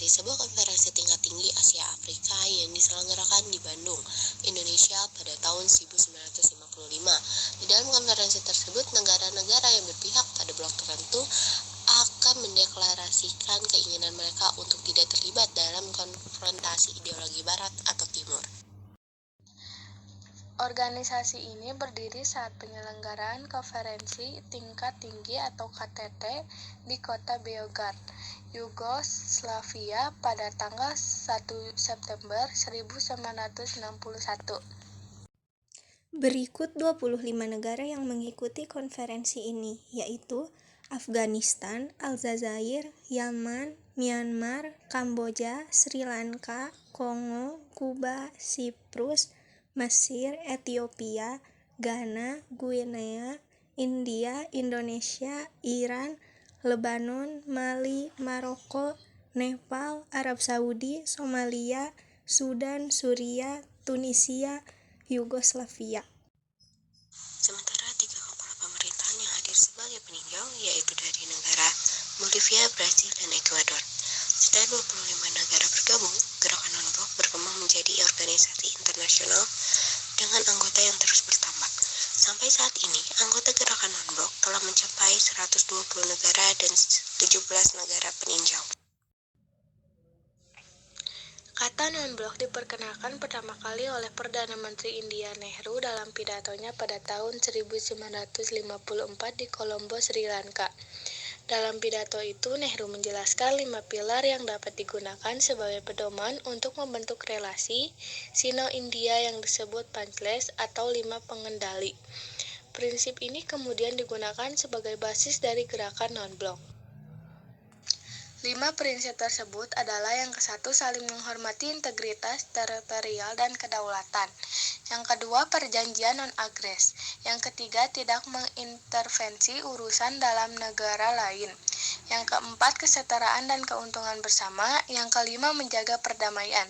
sebuah konferensi tingkat tinggi Asia Afrika yang diselenggarakan di Bandung, Indonesia pada tahun 1955. Di dalam konferensi tersebut, negara-negara yang berpihak pada blok tertentu akan mendeklarasikan keinginan mereka untuk tidak terlibat dalam konfrontasi ideologi Barat atau Timur. Organisasi ini berdiri saat penyelenggaraan konferensi tingkat tinggi atau KTT di kota Beograd, Yugoslavia pada tanggal 1 September 1961. Berikut 25 negara yang mengikuti konferensi ini, yaitu Afghanistan, Aljazair, Yaman, Myanmar, Kamboja, Sri Lanka, Kongo, Kuba, Siprus, Mesir, Ethiopia, Ghana, Guinea, India, Indonesia, Iran, Lebanon, Mali, Maroko, Nepal, Arab Saudi, Somalia, Sudan, Suriah, Tunisia, Yugoslavia. Sementara 3 kepala pemerintahan yang hadir sebagai peninjau yaitu dari negara Bolivia, Brasil, dan Ekuador. Setelah 25 negara bergabung, Gerakan Non-Blok berkembang menjadi organisasi internasional dengan anggota yang terus bertambah. Sampai saat ini, anggota Gerakan Non-Blok telah mencapai 120 negara dan 17 negara peninjau. Kata non-blok diperkenalkan pertama kali oleh Perdana Menteri India Nehru dalam pidatonya pada tahun 1954 di Colombo, Sri Lanka. Dalam pidato itu, Nehru menjelaskan 5 pilar yang dapat digunakan sebagai pedoman untuk membentuk relasi Sino-India yang disebut Pancles atau 5 pengendali. Prinsip ini kemudian digunakan sebagai basis dari gerakan non-blok. 5 prinsip tersebut adalah yang ke-1 saling menghormati integritas teritorial dan kedaulatan. Yang kedua perjanjian non-agres. Yang ketiga tidak mengintervensi urusan dalam negara lain. Yang keempat kesetaraan dan keuntungan bersama. Yang kelima menjaga perdamaian.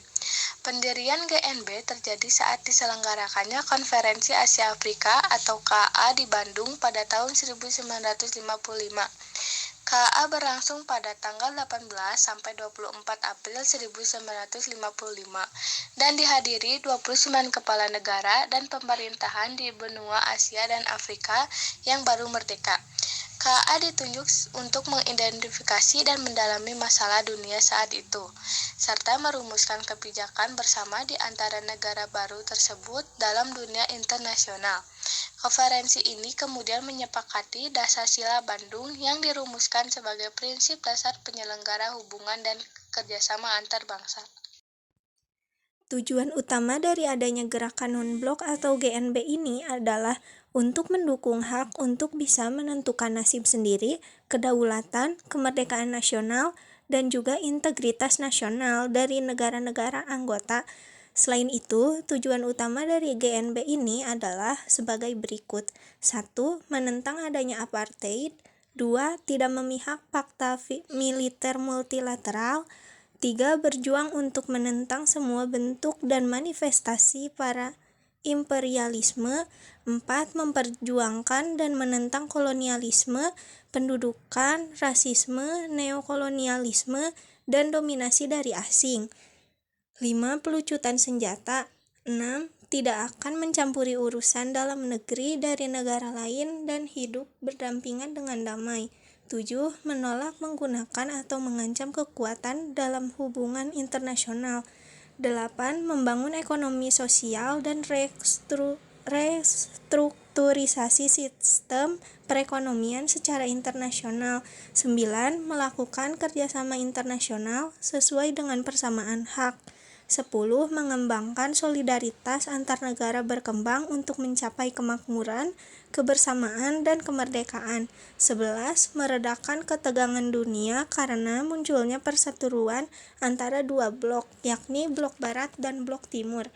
Pendirian GNB terjadi saat diselenggarakannya Konferensi Asia Afrika atau KA di Bandung pada tahun 1955. KA berlangsung pada tanggal 18 sampai 24 April 1955 dan dihadiri 29 kepala negara dan pemerintahan di benua Asia dan Afrika yang baru merdeka. KA ditunjuk untuk mengidentifikasi dan mendalami masalah dunia saat itu, serta merumuskan kebijakan bersama di antara negara baru tersebut dalam dunia internasional. Konferensi ini kemudian menyepakati Dasar-Sila Bandung yang dirumuskan sebagai prinsip dasar penyelenggara hubungan dan kerjasama antar bangsa. Tujuan utama dari adanya gerakan non-blok atau GNB ini adalah untuk mendukung hak untuk bisa menentukan nasib sendiri, kedaulatan, kemerdekaan nasional, dan juga integritas nasional dari negara-negara anggota. Selain itu, tujuan utama dari GNB ini adalah sebagai berikut. 1. Menentang adanya apartheid. 2. Tidak memihak fakta militer multilateral. 3. Berjuang untuk menentang semua bentuk dan manifestasi para imperialisme. 4. Memperjuangkan dan menentang kolonialisme, pendudukan, rasisme, neokolonialisme, dan dominasi dari asing. 5. Pelucutan senjata. 6. Tidak akan mencampuri urusan dalam negeri dari negara lain dan hidup berdampingan dengan damai. 7. Menolak menggunakan atau mengancam kekuatan dalam hubungan internasional. 8. Membangun ekonomi sosial dan restrukturisasi sistem perekonomian secara internasional. 9. Melakukan kerjasama internasional sesuai dengan persamaan hak. 10. Mengembangkan solidaritas antar negara berkembang untuk mencapai kemakmuran, kebersamaan, dan kemerdekaan. 11. Meredakan ketegangan dunia karena munculnya perseteruan antara 2 blok, yakni blok Barat dan blok Timur.